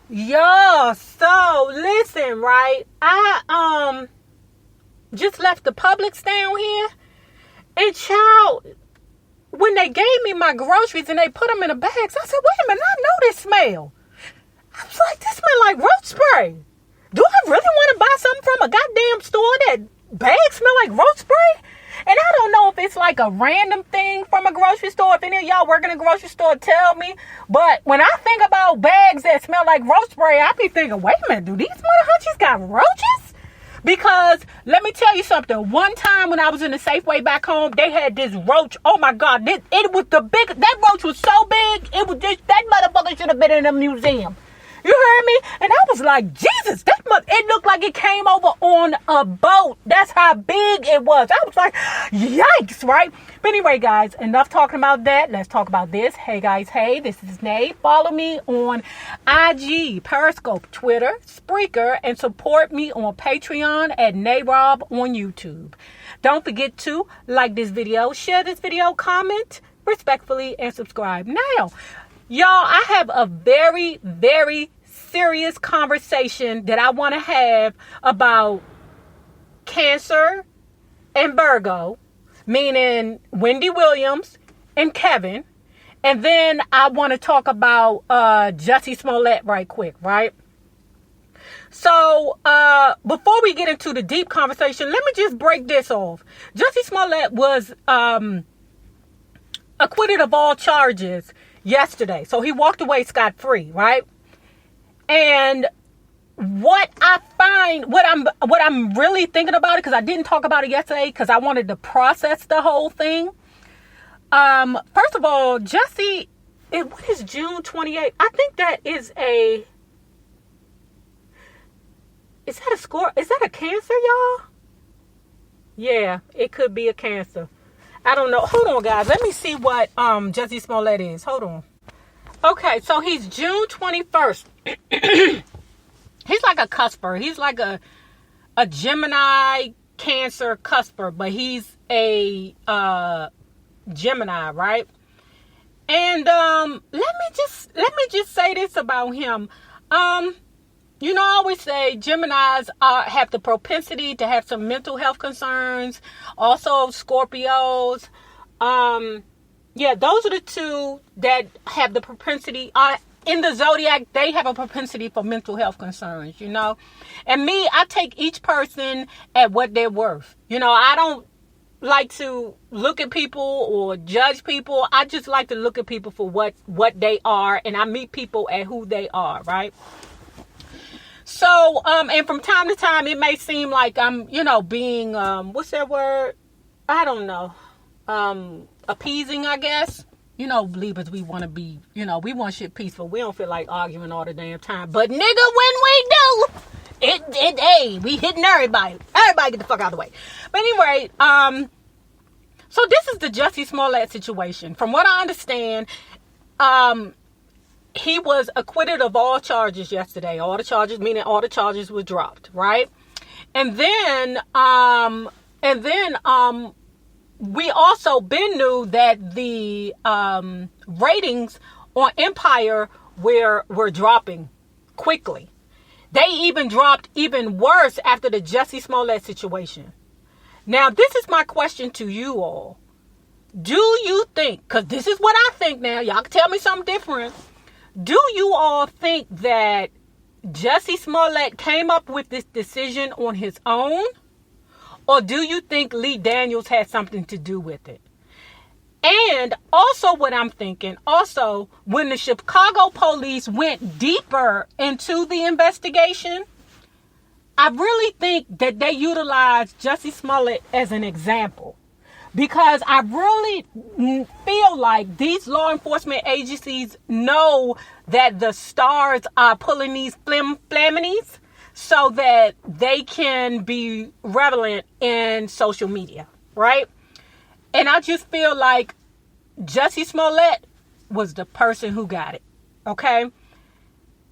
Yo, so listen, right? I just left the Publix down here, and child, when they gave me my groceries and they put them in the bags, I said, wait a minute, I know this smell. I was like, this smell like roach spray. Do I really want to buy something from a goddamn store that bags smell like roach spray? And I don't know if it's like a random thing from a grocery store. If any of y'all work in a grocery store, tell me. But when I think about bags that smell like roach spray, I be thinking, wait a minute, do these mother hunchies got roaches? Because let me tell you something. One time when I was in the Safeway back home, they had this roach. Oh my God, it was the big. That roach was so big, it was just, that motherfucker should have been in a museum. You heard me? And I was like, Jesus, it looked like it came over on a boat. That's how big it was. I was like, yikes, right? But anyway, guys, enough talking about that. Let's talk about this. Hey, guys, hey, this is Nay. Follow me on IG, Periscope, Twitter, Spreaker, and support me on Patreon at NayRob on YouTube. Don't forget to like this video, share this video, comment respectfully, and subscribe. Now, y'all, I have a very, very serious conversation that I want to have about Cancer and Virgo, meaning Wendy Williams and Kevin. And then I want to talk about Jussie Smollett right quick, right? So before we get into the deep conversation, let me just break this off. Jussie Smollett was acquitted of all charges yesterday. So he walked away scot-free, right? And what I'm really thinking about it, because I didn't talk about it yesterday because I wanted to process the whole thing. First of all, Jussie, what is June 28th? I think that is that a score? Is that a Cancer, y'all? Yeah, it could be a Cancer. I don't know. Hold on, guys. Let me see what Jussie Smollett is. Hold on. Okay, so he's June 21st. He's like a cusper. He's like a Gemini Cancer cusper, but he's a Gemini, right? And let me just say this about him. You know, I always say Geminis have the propensity to have some mental health concerns. Also, Scorpios. Yeah, those are the two that have the propensity. In the zodiac, they have a propensity for mental health concerns, you know. And me, I take each person at what they're worth. You know, I don't like to look at people or judge people. I just like to look at people for what they are. And I meet people at who they are, right? So, and from time to time, it may seem like I'm, you know, being, what's that word? I don't know. Appeasing, I guess. You know, Libras, we want to be, you know, we want shit peaceful. We don't feel like arguing all the damn time. But nigga, when we do, hey, we hitting everybody. Everybody get the fuck out of the way. But anyway, so this is the Jussie Smollett situation. From what I understand, he was acquitted of all charges yesterday. All the charges, meaning all the charges were dropped, right? And then we also been knew that the ratings on Empire were dropping quickly. They even dropped even worse after the Jussie Smollett situation. Now, this is my question to you all. Do you think, because this is what I think now, y'all can tell me something different. Do you all think that Jussie Smollett came up with this decision on his own? Or do you think Lee Daniels had something to do with it? And also what I'm thinking, also, when the Chicago police went deeper into the investigation, I really think that they utilized Jussie Smollett as an example. Because I really feel like these law enforcement agencies know that the stars are pulling these flaminies so that they can be relevant in social media, right? And I just feel like Jussie Smollett was the person who got it, okay?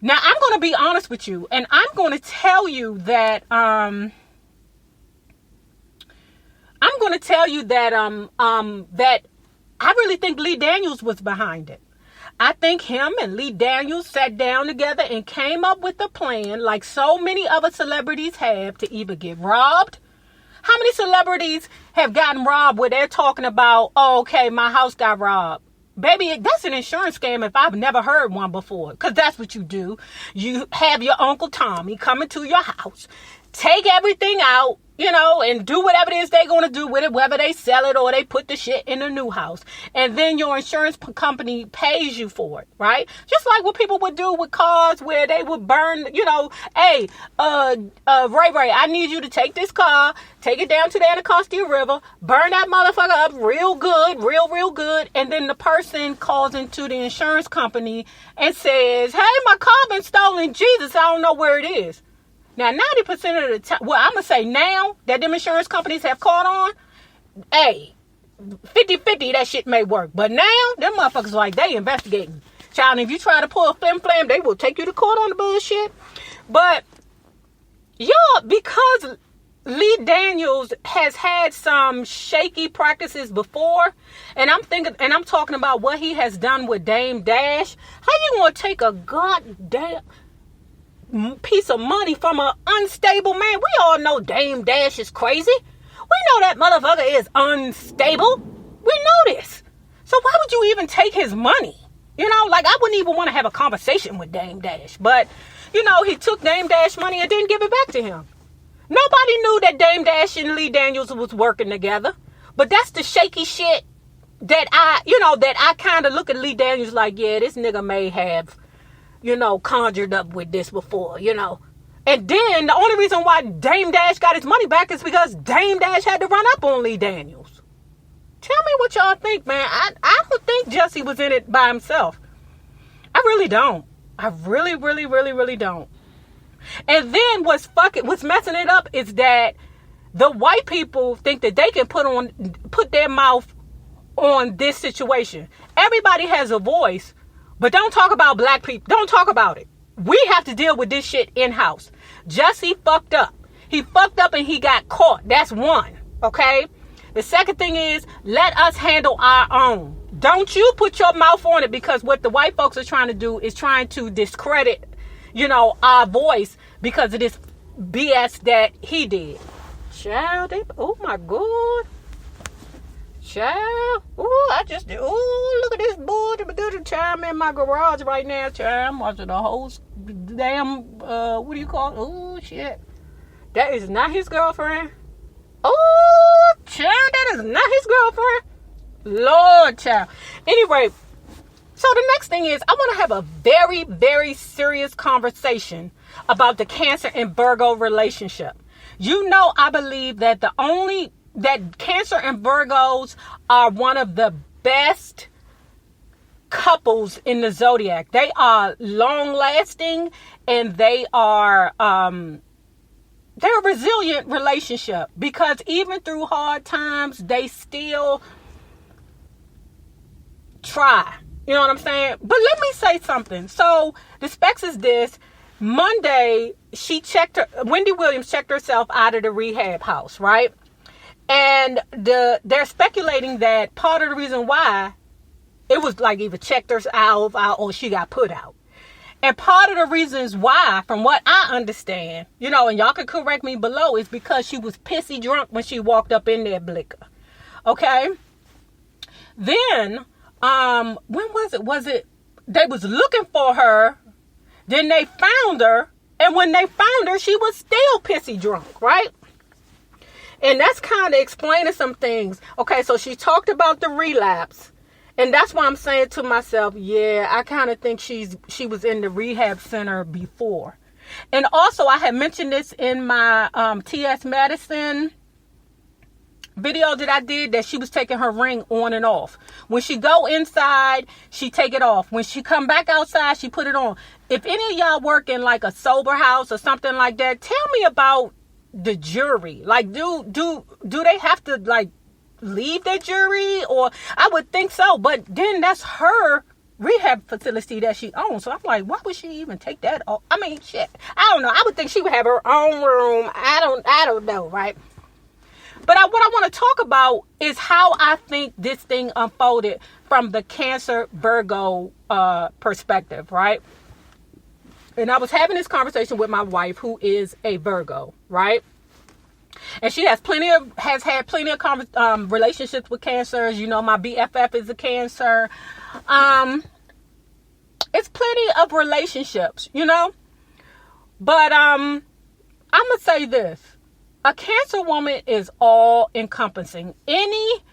Now, I'm going to be honest with you, and I'm going to tell you that, that I really think Lee Daniels was behind it. I think him and Lee Daniels sat down together and came up with a plan, like so many other celebrities have, to either get robbed. How many celebrities have gotten robbed where they're talking about, oh, okay, my house got robbed? Baby, that's an insurance scam if I've never heard one before. Because that's what you do. You have your Uncle Tommy coming to your house, take everything out, and do whatever it is they're going to do with it, whether they sell it or they put the shit in a new house. And then your insurance company pays you for it, right? Just like what people would do with cars where they would burn, hey, Ray, I need you to take this car, take it down to the Anacostia River, burn that motherfucker up real good, real good. And then the person calls into the insurance company and says, hey, my car been stolen. Jesus, I don't know where it is. Now, 90% of the time, well, I'm going to say now that them insurance companies have caught on, hey, 50-50, that shit may work. But now, them motherfuckers like, they investigating. Child, if you try to pull a flim-flam, they will take you to court on the bullshit. But, y'all, because Lee Daniels has had some shaky practices before, and I'm talking about what he has done with Dame Dash, how you going to take a goddamn piece of money from an unstable man? We all know Dame Dash is crazy. We know that motherfucker is unstable. We know this. So why would you even take his money? I wouldn't even want to have a conversation with Dame Dash. But, he took Dame Dash money and didn't give it back to him. Nobody knew that Dame Dash and Lee Daniels was working together. But that's the shaky shit that I kind of look at Lee Daniels like, yeah, this nigga may have conjured up with this before, And then the only reason why Dame Dash got his money back is because Dame Dash had to run up on Lee Daniels. Tell me what y'all think, man. I don't think Jussie was in it by himself. I really don't. I really, really, really, really don't. And then what's messing it up is that the white people think that they can put their mouth on this situation. Everybody has a voice. But don't talk about black people. Don't talk about it. We have to deal with this shit in-house. Jussie fucked up. He fucked up and he got caught. That's one. Okay? The second thing is, let us handle our own. Don't you put your mouth on it, because what the white folks are trying to do is trying to discredit, our voice because of this BS that he did. Child, oh my God. Child, look at this boy. Child, I'm in my garage right now. Child, I'm watching the whole damn, what do you call it? Oh, shit. That is not his girlfriend. Oh, child, that is not his girlfriend. Lord, child. Anyway, so the next thing is, I want to have a very, very serious conversation about the Cancer and Virgo relationship. I believe that that Cancer and Virgos are one of the best couples in the zodiac. They are long lasting, and they're a resilient relationship, because even through hard times, they still try. You know what I'm saying? But let me say something. So the specs is this. Monday, Wendy Williams checked herself out of the rehab house, right? And they're speculating that part of the reason why it was like either checked her out or she got put out. And part of the reasons why, from what I understand, and y'all can correct me below, is because she was pissy drunk when she walked up in there, Blicker. Okay? Then, when was it? Was it they was looking for her, then they found her, and when they found her, she was still pissy drunk, right? And that's kind of explaining some things. Okay, so she talked about the relapse. And that's why I'm saying to myself, yeah, I kind of think she was in the rehab center before. And also, I had mentioned this in my T.S. Madison video that I did, that she was taking her ring on and off. When she go inside, she take it off. When she come back outside, she put it on. If any of y'all work in like a sober house or something like that, tell me about the jury. Like, do they have to like leave their jury? Or I would think so, but then that's her rehab facility that she owns. So I'm like, why would she even take that off? I mean, shit, I don't know. I would think she would have her own room. I don't know, right? But what I want to talk about is how I think this thing unfolded from the Cancer Virgo perspective, right? And I was having this conversation with my wife, who is a Virgo, right? And she has had plenty of relationships with Cancers. You know, my BFF is a Cancer. It's plenty of relationships, you know. But I'm gonna say this: a Cancer woman is all encompassing. Any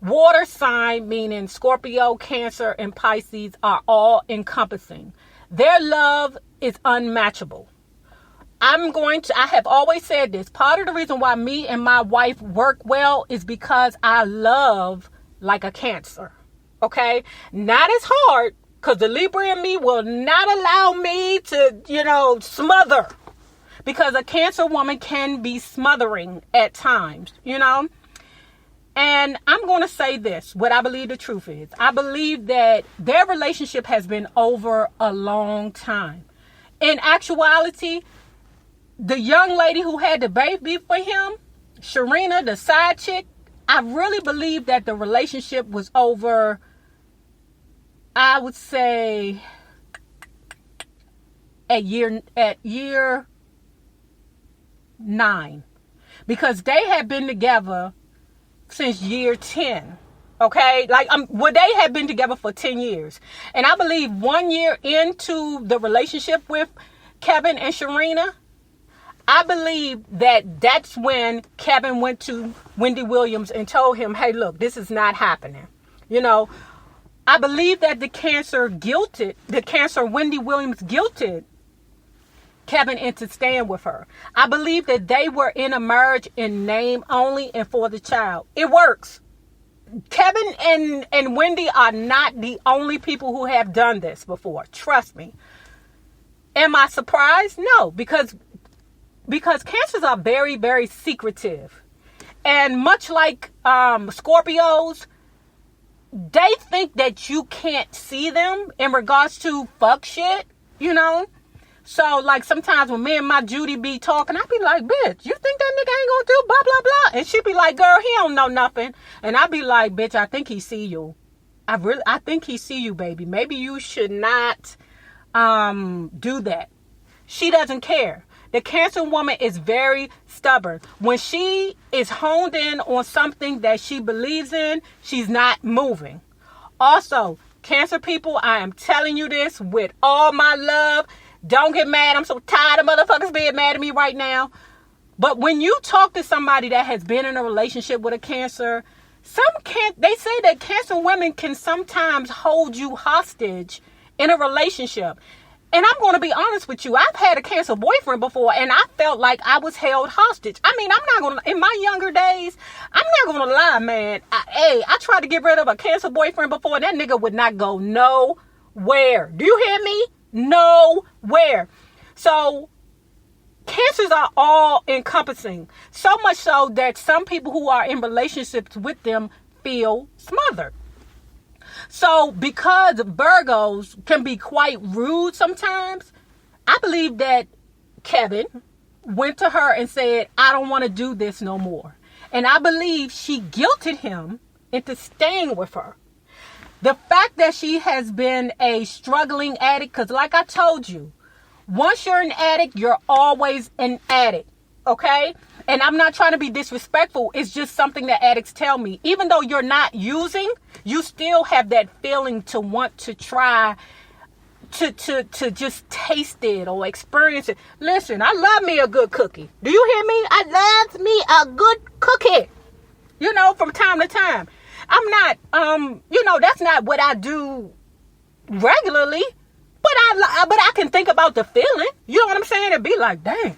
water sign, meaning Scorpio, Cancer, and Pisces, are all encompassing. Their love is unmatchable. I have always said this. Part of the reason why me and my wife work well is because I love like a Cancer. Okay? Not as hard, because the Libra in me will not allow me to, smother. Because a Cancer woman can be smothering at times, And I'm going to say this, what I believe the truth is. I believe that their relationship has been over a long time. In actuality, the young lady who had the baby for him, Sharina, the side chick, I really believe that the relationship was over, I would say, at year 9. Because they had been together since year 10. Okay? They had been together for 10 years. And I believe 1 year into the relationship with Kevin and Sharina, I believe that that's when Kevin went to Wendy Williams and told him, hey, look, this is not happening. I believe that the Cancer Wendy Williams guilted Kevin into staying with her. I believe that they were in a marriage in name only and for the child. It works. Kevin and Wendy are not the only people who have done this before. Trust me. Am I surprised? No, because Cancers are very, very secretive. And much like Scorpios, they think that you can't see them in regards to fuck shit, So, sometimes when me and my Judy be talking, I be like, bitch, you think that nigga ain't gonna do blah, blah, blah? And she be like, girl, he don't know nothing. And I be like, bitch, I think he see you. I think he see you, baby. Maybe you should not do that. She doesn't care. The Cancer woman is very stubborn. When she is honed in on something that she believes in, she's not moving. Also, Cancer people, I am telling you this with all my love. Don't get mad. I'm so tired of motherfuckers being mad at me right now. But when you talk to somebody that has been in a relationship with a Cancer, they say that Cancer women can sometimes hold you hostage in a relationship. And I'm going to be honest with you. I've had a Cancer boyfriend before, and I felt like I was held hostage. I mean, I'm not going to, in my younger days, I'm not going to lie, man. I tried to get rid of a Cancer boyfriend before, and that nigga would not go nowhere. Do you hear me? Nowhere. So, Cancers are all encompassing. So much so that some people who are in relationships with them feel smothered. So, because Virgos can be quite rude sometimes, I believe that Kevin went to her and said, I don't want to do this no more. And I believe she guilted him into staying with her. The fact that she has been a struggling addict, because like I told you, once you're an addict, you're always an addict. Okay? And I'm not trying to be disrespectful. It's just something that addicts tell me. Even though you're not using, you still have that feeling to want to try to just taste it or experience it. Listen, I love me a good cookie. Do you hear me? I love me a good cookie. From time to time. I'm not, that's not what I do regularly. But I can think about the feeling. You know what I'm saying? It'd be like, dang.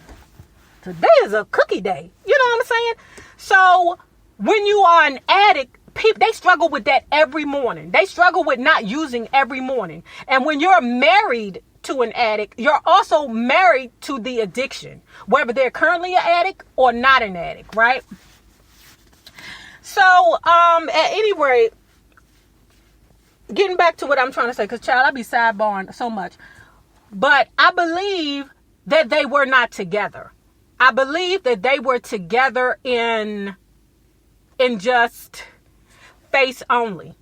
Today is a cookie day. You know what I'm saying? So when you are an addict, they struggle with that every morning. They struggle with not using every morning. And when you're married to an addict, you're also married to the addiction, whether they're currently an addict or not an addict, right? So, at any rate, getting back to what I'm trying to say, because child, I be sidebarring so much. But I believe that they were not together. I believe that they were together in just face only.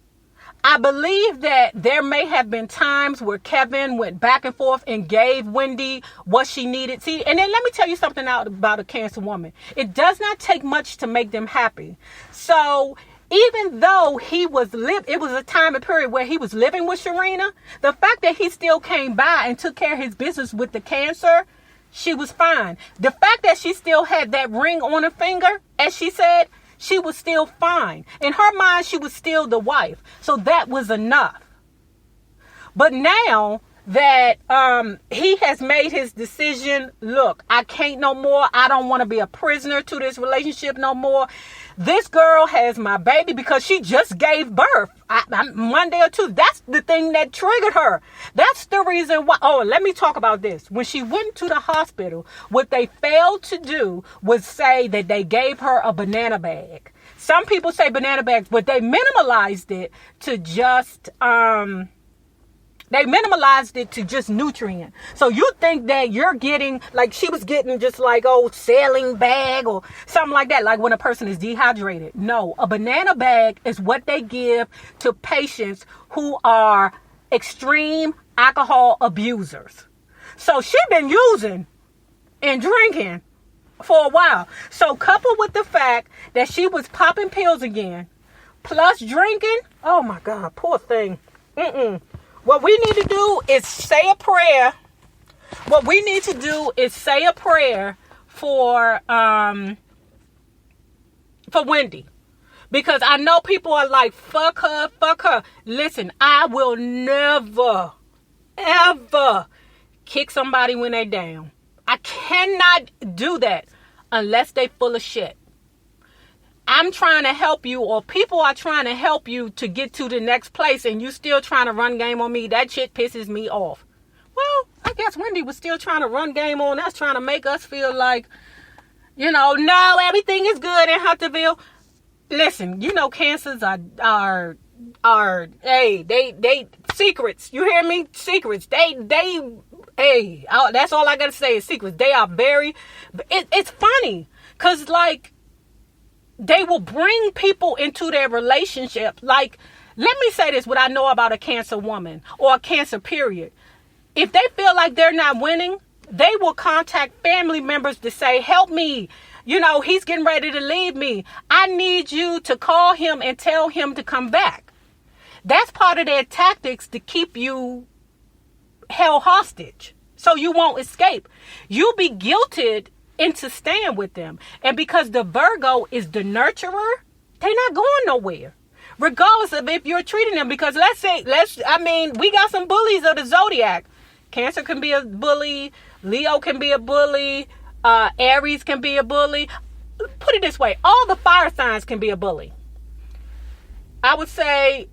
I believe that there may have been times where Kevin went back and forth and gave Wendy what she needed. See, and then let me tell you something out about a cancer woman. It does not take much to make them happy. So even though it was a time and period where he was living with Sharina, the fact that he still came by and took care of his business with the cancer, she was fine. The fact that she still had that ring on her finger, as she said, she was still fine. In her mind, she was still the wife. So that was enough. But now that he has made his decision, look, I can't no more. I don't want to be a prisoner to this relationship no more. This girl has my baby because she just gave birth Monday or Tuesday. That's the thing that triggered her. That's the reason why. Oh, let me talk about this. When she went to the hospital, what they failed to do was say that they gave her a banana bag. Some people say banana bags, but they minimalized it to just nutrient. So you think that you're getting, like she was getting just like, saline bag or something like that, like when a person is dehydrated. No, a banana bag is what they give to patients who are extreme alcohol abusers. So she been using and drinking for a while. So coupled with the fact that she was popping pills again, plus drinking, oh my God, poor thing. What we need to do is say a prayer. For Wendy. Because I know people are like, fuck her. Listen, I will never, ever kick somebody when they down. I cannot do that unless they full of shit. I'm trying to help you, or people are trying to help you to get to the next place, and you still trying to run game on me. That shit pisses me off. Well, I guess Wendy was still trying to run game on us, trying to make us feel like, no, everything is good in Hunterville. Listen, cancers are they secrets. You hear me? Secrets. That's all I gotta say is secrets. They are very. It's funny, cause like, they will bring people into their relationship. Like, let me say this, what I know about a cancer woman or a cancer period. If they feel like they're not winning, they will contact family members to say, help me. He's getting ready to leave me. I need you to call him and tell him to come back. That's part of their tactics to keep you held hostage so you won't escape. You'll be guilted into staying with them. And because the Virgo is the nurturer, they're not going nowhere. Regardless of if you're treating them. Because we got some bullies of the zodiac. Cancer can be a bully. Leo can be a bully. Aries can be a bully. Put it this way. All the fire signs can be a bully. I would say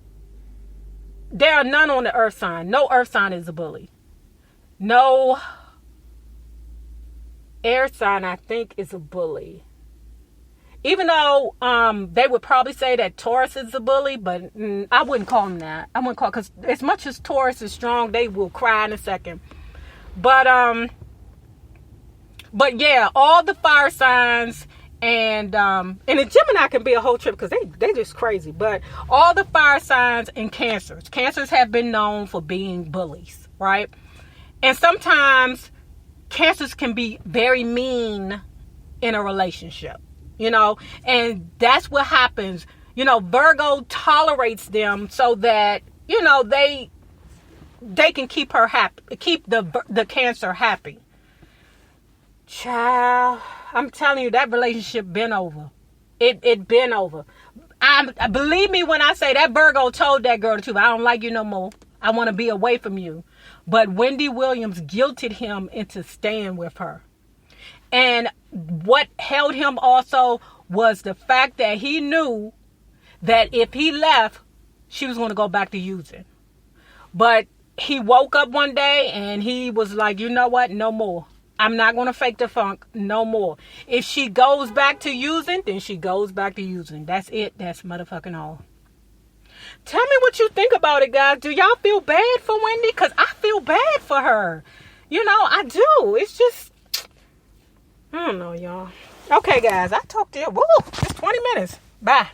there are none on the earth sign. No earth sign is a bully. No air sign, I think, is a bully. Even though they would probably say that Taurus is a bully, but I wouldn't call them that. I wouldn't call, because as much as Taurus is strong, they will cry in a second. But yeah, all the fire signs and a Gemini can be a whole trip because they just crazy. But all the fire signs and cancers have been known for being bullies, right? And sometimes cancers can be very mean in a relationship, and that's what happens. Virgo tolerates them so that, they can keep her happy, keep the cancer happy. Child, I'm telling you, that relationship been over. It been over. Believe me when I say that Virgo told that girl the truth. I don't like you no more. I want to be away from you. But Wendy Williams guilted him into staying with her. And what held him also was the fact that he knew that if he left, she was going to go back to using. But he woke up one day and he was like, you know what? No more. I'm not going to fake the funk no more. If she goes back to using, then she goes back to using. That's it. That's motherfucking all. Tell me what you think about it, guys. Do y'all feel bad for Wendy? Because I feel bad for her. I do. It's just, I don't know, y'all. Okay, guys. I talked to you. Woo, it's 20 minutes. Bye.